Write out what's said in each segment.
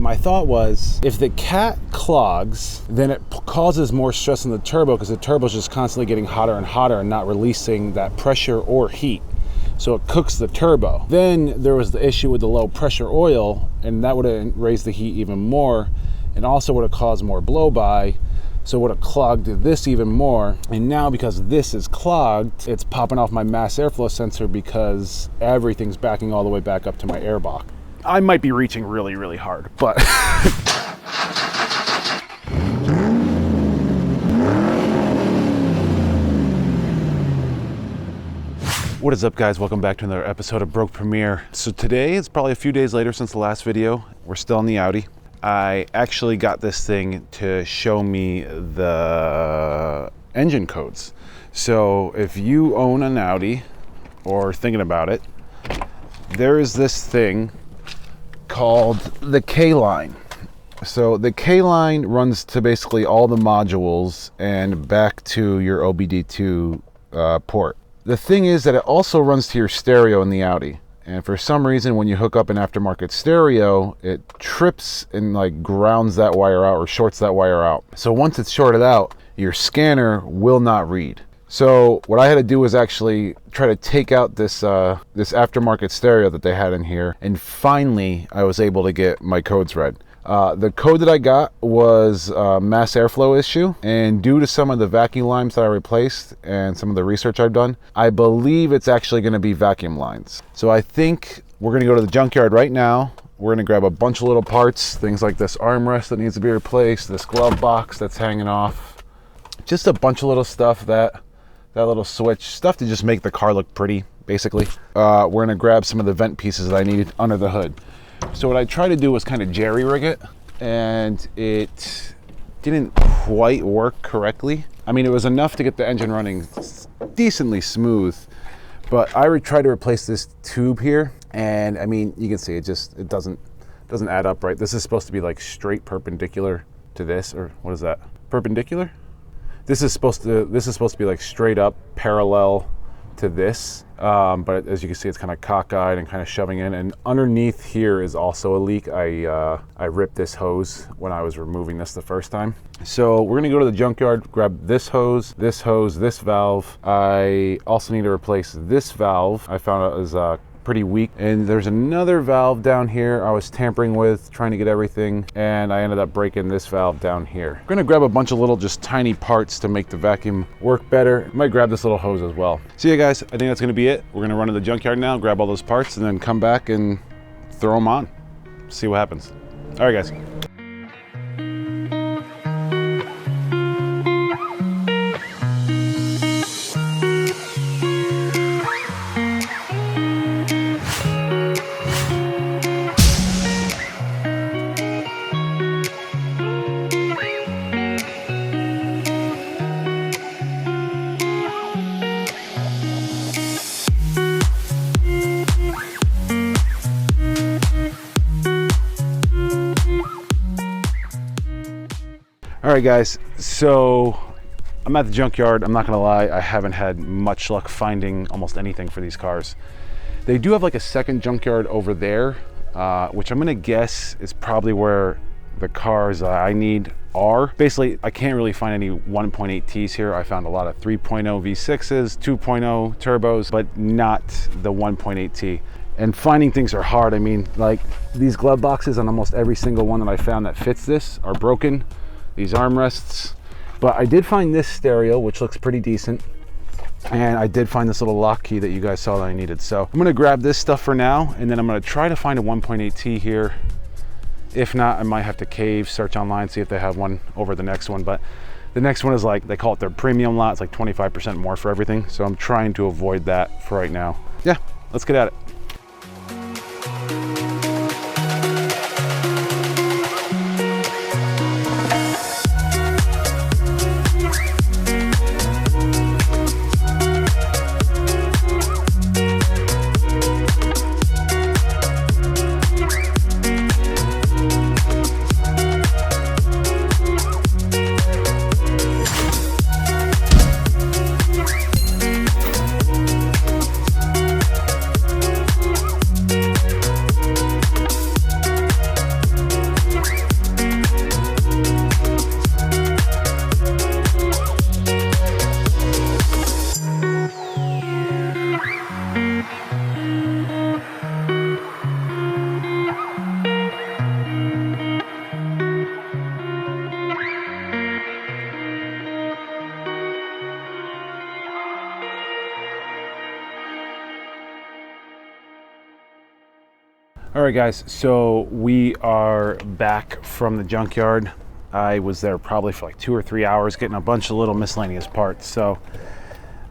my thought was, if the cat clogs, then it causes more stress on the turbo because the turbo is just constantly getting hotter and hotter and not releasing that pressure or heat. So it cooks the turbo. Then there was the issue with the low pressure oil, and that would have raised the heat even more, and also would have caused more blow by, so it would have clogged this even more. And now because this is clogged, it's popping off my mass airflow sensor because everything's backing all the way back up to my air box. I might be reaching really, really hard, but What is up, guys? Welcome back to another episode of Broke Premiere. So today, it's probably a few days later since the last video. We're still in the Audi. I actually got this thing to show me the engine codes. So if you own an Audi or thinking about it, there is this thing called the K line. So the K line runs to basically all the modules and back to your OBD2 port. The thing is that it also runs to your stereo in the Audi. And for some reason, when you hook up an aftermarket stereo, it trips and like grounds that wire out or shorts that wire out. So once it's shorted out, your scanner will not read. So what I had to do was actually try to take out this this aftermarket stereo that they had in here. And finally, I was able to get my codes read. The code that I got was a mass airflow issue, and due to some of the vacuum lines that I replaced and some of the research I've done, I believe it's actually going to be vacuum lines. So I think we're going to go to the junkyard right now. We're going to grab a bunch of little parts, things like this armrest that needs to be replaced, this glove box that's hanging off, just a bunch of little stuff, that little switch, stuff to just make the car look pretty, basically. We're going to grab some of the vent pieces that I needed under the hood. So what I tried to do was kind of jerry rig it, and it didn't quite work correctly. I mean, it was enough to get the engine running decently smooth, but I tried to replace this tube here, and I mean, you can see it doesn't add up right. This is supposed to be like straight perpendicular to this, or what is that? Perpendicular? This is supposed to be like straight up parallel to this, but as you can see, it's kind of cockeyed and kind of shoving in, and underneath here is also a leak. I ripped this hose when I was removing this the first time. So we're gonna go to the junkyard, grab this hose, this valve. I also need to replace this valve. I found it was pretty weak, and there's another valve down here I was tampering with, trying to get everything, and I ended up breaking this valve down here. I'm gonna grab a bunch of little just tiny parts to make the vacuum work better. I might grab this little hose as well. So yeah, guys, I think that's gonna be it. We're gonna run to the junkyard now, grab all those parts, and then come back and throw them on, see what happens. All right, guys. All right, guys, so I'm at the junkyard. I'm not gonna lie, I haven't had much luck finding almost anything for these cars. They do have like a second junkyard over there, which I'm gonna guess is probably where the cars I need are. Basically, I can't really find any 1.8Ts here. I found a lot of 3.0 V6s, 2.0 turbos, but not the 1.8T. And finding things are hard. I mean, like these glove boxes on almost every single one that I found that fits this are broken. These armrests, but I did find this stereo, which looks pretty decent, and I did find this little lock key that you guys saw that I needed. So I'm gonna grab this stuff for now, and then I'm gonna try to find a 1.8T here. If not, I might have to search online, see if they have one over the next one. But the next one is like, they call it their premium lot. It's like 25% more for everything. So I'm trying to avoid that for right now. Yeah, let's get at it. right, guys, so we are back from the junkyard. I was there probably for like 2 or 3 hours getting a bunch of little miscellaneous parts. So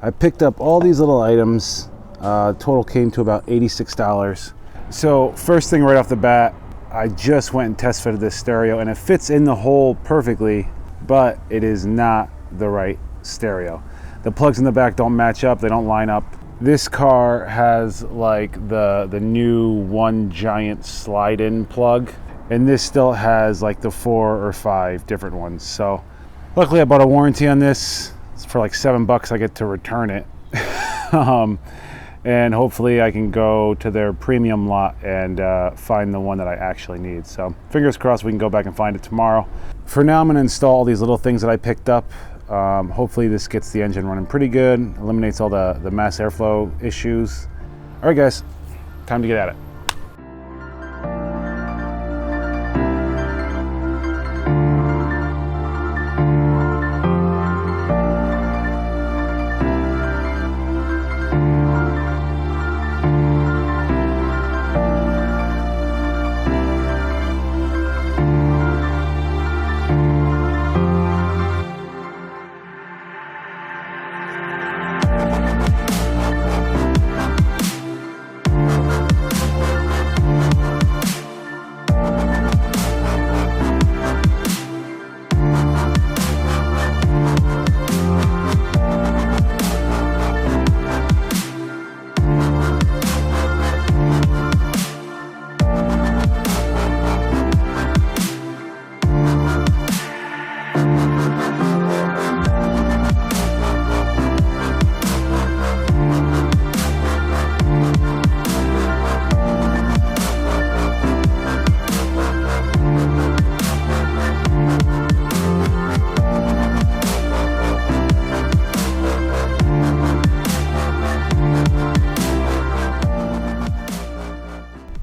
I picked up all these little items. Total came to about $86. So first thing right off the bat, I just went and test fitted this stereo, and it fits in the hole perfectly, but it is not the right stereo. The plugs in the back don't match up, they don't line up. This car has like the new one giant slide-in plug, and this still has like the 4 or 5 different ones. So luckily I bought a warranty on this. It's for like $7 I get to return it. And hopefully I can go to their premium lot and find the one that I actually need. So fingers crossed we can go back and find it tomorrow. For now I'm gonna install all these little things that I picked up. Hopefully this gets the engine running pretty good, eliminates all the mass airflow issues. All right, guys, time to get at it.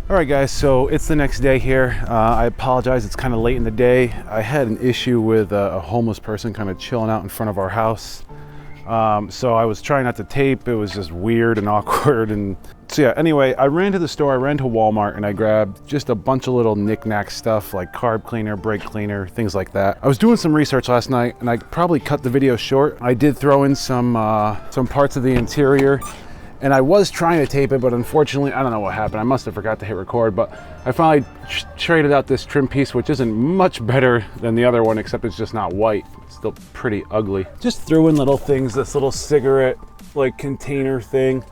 All right, guys, so it's the next day here. I apologize, it's kind of late in the day. I had an issue with a homeless person kind of chilling out in front of our house. So I was trying not to tape. It was just weird and awkward. And so yeah, anyway, I ran to the store, I ran to Walmart, and I grabbed just a bunch of little knick-knack stuff like carb cleaner, brake cleaner, things like that. I was doing some research last night, and I probably cut the video short. I did throw in some parts of the interior, and I was trying to tape it, but unfortunately, I don't know what happened. I must have forgot to hit record, but I finally traded out this trim piece, which isn't much better than the other one, except it's just not white. It's still pretty ugly. Just threw in little things, this little cigarette like container thing,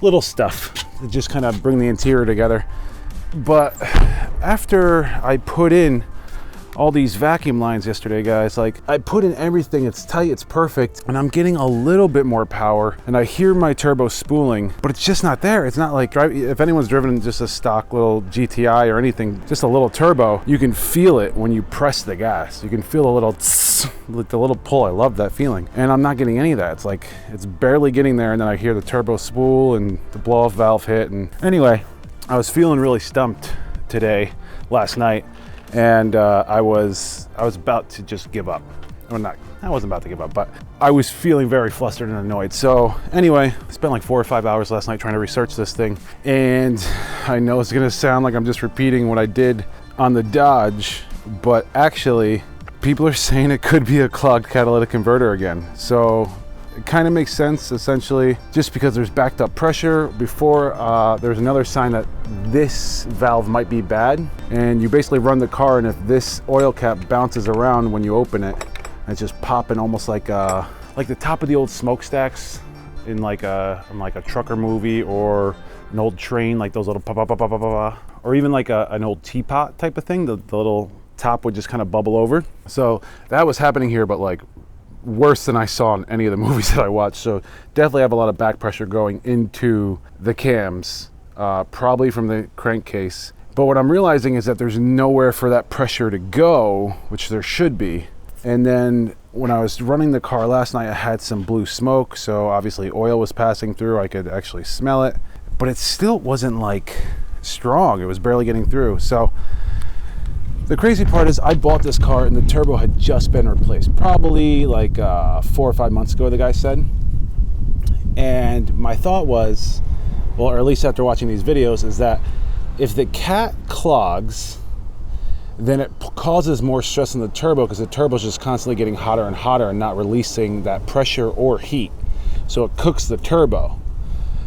little stuff to just kind of bring the interior together. But after I put in all these vacuum lines yesterday, guys, like I put in everything, it's tight, it's perfect, and I'm getting a little bit more power, and I hear my turbo spooling, but it's just not there. It's not like, if anyone's driven just a stock little GTI or anything, just a little turbo, you can feel it when you press the gas. You can feel a little tss, like the little pull. I love that feeling, and I'm not getting any of that. It's like, it's barely getting there, and then I hear the turbo spool and the blow off valve hit. And anyway, I was feeling really stumped last night, and I was about to just give up. I wasn't about to give up, but I was feeling very flustered and annoyed. So anyway, I spent like 4 or 5 hours last night trying to research this thing, and I know it's gonna sound like I'm just repeating what I did on the Dodge, but actually people are saying it could be a clogged catalytic converter again. So it kind of makes sense, essentially, just because there's backed up pressure. Before, there's another sign that this valve might be bad, and you basically run the car, and if this oil cap bounces around when you open it, and it's just popping almost like the top of the old smokestacks in like a trucker movie, or an old train, like those little pop, pop, pop, pop, pop, pop, or even like an old teapot type of thing. The little top would just kind of bubble over. So that was happening here, but like worse than I saw in any of the movies that I watched. So definitely have a lot of back pressure going into the cams, probably from the crankcase. But what I'm realizing is that there's nowhere for that pressure to go, which there should be. And then when I was running the car last night, I had some blue smoke, so obviously oil was passing through. I could actually smell it, but it still wasn't like strong. It was barely getting through. So the crazy part is I bought this car and the turbo had just been replaced, probably like 4 or 5 months ago, the guy said. And my thought was, well, or at least after watching these videos, is that If the cat clogs, then it causes more stress on the turbo because the turbo is just constantly getting hotter and hotter and not releasing that pressure or heat. So it cooks the turbo.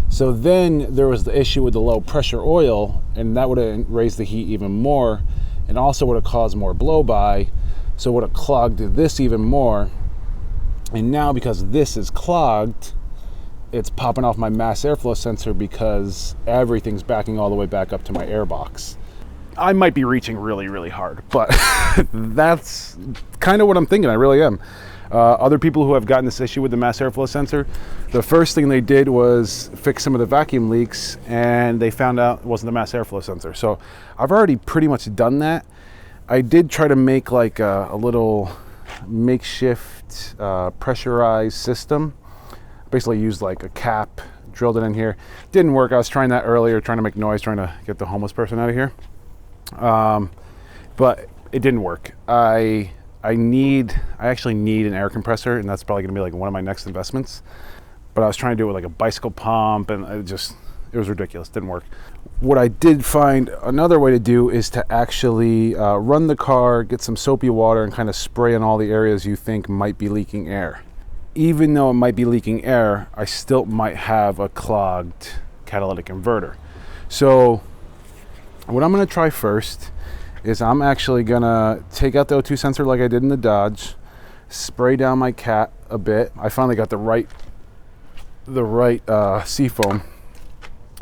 So then there was the issue with the low pressure oil, and that would have raised the heat even more and also would have caused more blow by. So it would have clogged this even more. And now because this is clogged, it's popping off my mass airflow sensor because everything's backing all the way back up to my air box. I might be reaching really, really hard, but that's kind of what I'm thinking. I really am. Other people who have gotten this issue with the mass airflow sensor, the first thing they did was fix some of the vacuum leaks, and they found out it wasn't the mass airflow sensor. So I've already pretty much done that. I did try to make like a little makeshift pressurized system. Basically used like a cap, drilled it in here. Didn't work. I was trying that earlier, trying to make noise, trying to get the homeless person out of here. But it didn't work. I actually need an air compressor, and that's probably gonna be like one of my next investments. But I was trying to do it with like a bicycle pump, and it was ridiculous. Didn't work. What I did find another way to do is to actually run the car, get some soapy water, and kind of spray in all the areas you think might be leaking air. Even though it might be leaking air, I still might have a clogged catalytic converter. So what I'm gonna try first is I'm actually gonna take out the O2 sensor like I did in the Dodge, spray down my cat a bit. I finally got the right seafoam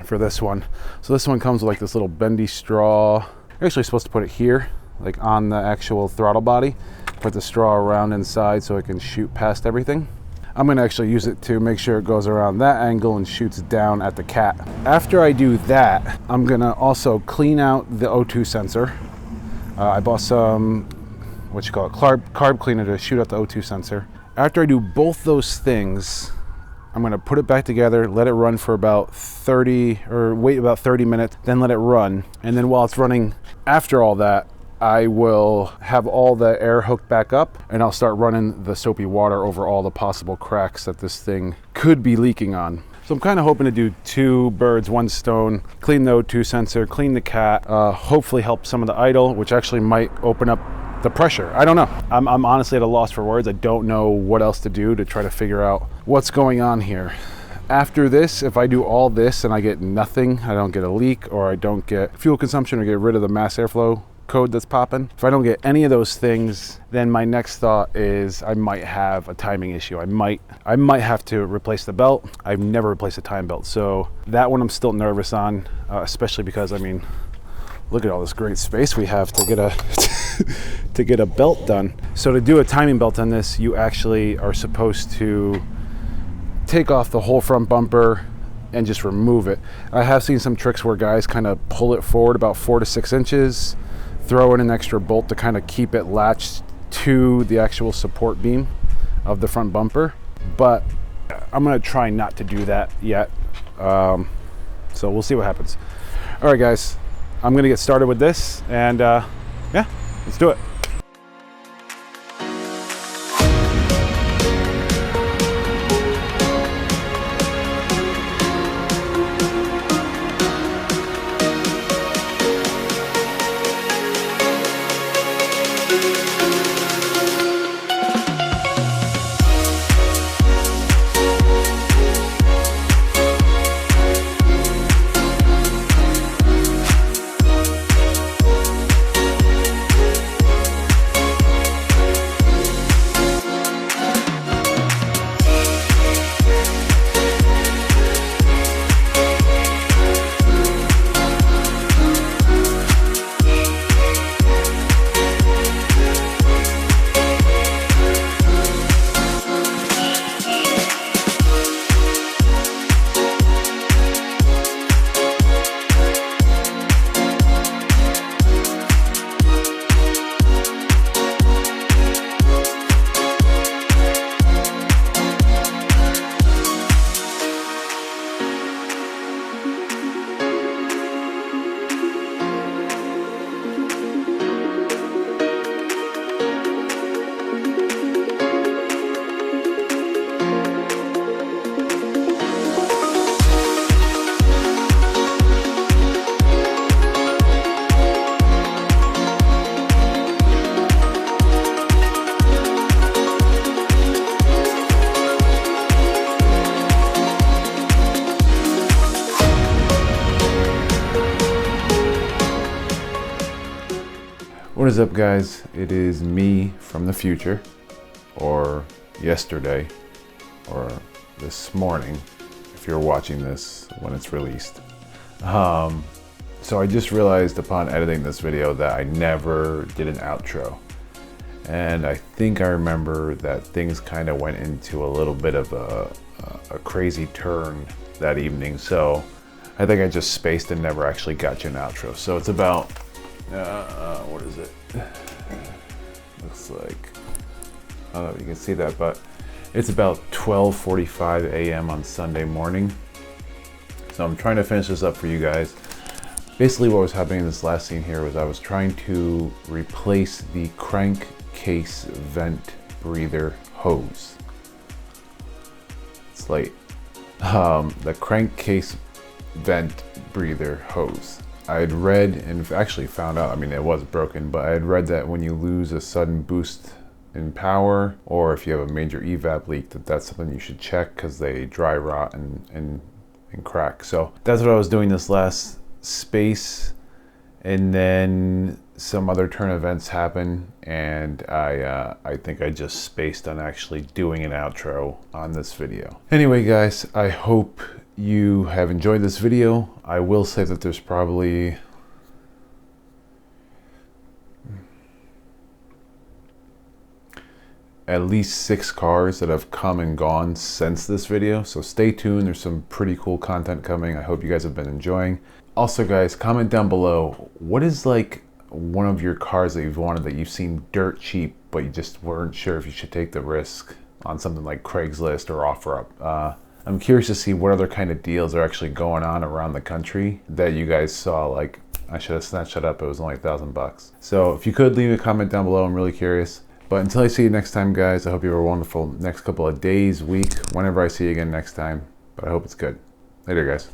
for this one. So this one comes with like this little bendy straw. You're actually supposed to put it here, like on the actual throttle body. Put the straw around inside so it can shoot past everything. I'm gonna actually use it to make sure it goes around that angle and shoots down at the cat. After I do that, I'm gonna also clean out the O2 sensor. I bought some, carb cleaner to shoot out the O2 sensor. After I do both those things, I'm gonna put it back together, let it run for about 30 minutes, then let it run. And then while it's running, after all that, I will have all the air hooked back up, and I'll start running the soapy water over all the possible cracks that this thing could be leaking on. So I'm kind of hoping to do two birds, one stone, clean the O2 sensor, clean the cat, hopefully help some of the idle, which actually might open up the pressure. I don't know. I'm honestly at a loss for words. I don't know what else to do to try to figure out what's going on here. After this, if I do all this and I get nothing, I don't get a leak, or I don't get fuel consumption, or get rid of the mass airflow code that's popping. If I don't get any of those things, then my next thought is I might have a timing issue. I might have to replace the belt. I've never replaced a time belt, so that one I'm still nervous on, especially because, I mean, look at all this great space we have to get a to get a belt done. So to do a timing belt on this, you actually are supposed to take off the whole front bumper and just remove it. I have seen some tricks where guys kind of pull it forward about 4 to 6 inches, throw in an extra bolt to kind of keep it latched to the actual support beam of the front bumper. But I'm gonna try not to do that yet. So we'll see what happens. All right, guys, I'm gonna get started with this, and yeah, let's do it. is up, guys? It is me from the future, or yesterday, or this morning, if you're watching this when it's released. So I just realized upon editing this video that I never did an outro. And I think I remember that things kind of went into a little bit of a crazy turn that evening. So I think I just spaced and never actually got you an outro. So it's about, what is it? Looks like, I don't know if you can see that, but it's about 12:45 a.m. on Sunday morning. So I'm trying to finish this up for you guys. Basically what was happening in this last scene here was I was trying to replace the crankcase vent breather hose. It's late. The crankcase vent breather hose. I had read and actually found out, I mean, it was broken, but I had read that when you lose a sudden boost in power, or if you have a major evap leak, that's something you should check because they dry rot and crack. So that's what I was doing this last space, and then some other turn events happen, and I think I just spaced on actually doing an outro on this video. Anyway, guys, I hope you have enjoyed this video. I will say that there's probably at least 6 cars that have come and gone since this video, so stay tuned. There's some pretty cool content coming. I hope you guys have been enjoying. Also, guys, comment down below, what is like one of your cars that you've wanted that you've seen dirt cheap, but you just weren't sure if you should take the risk on something like Craigslist or OfferUp. I'm curious to see what other kind of deals are actually going on around the country that you guys saw. Like, I should have snatched that up, it was only $1,000. So if you could leave a comment down below, I'm really curious. But until I see you next time, guys, I hope you have a wonderful next couple of days, week, whenever I see you again next time. But I hope it's good. Later, guys.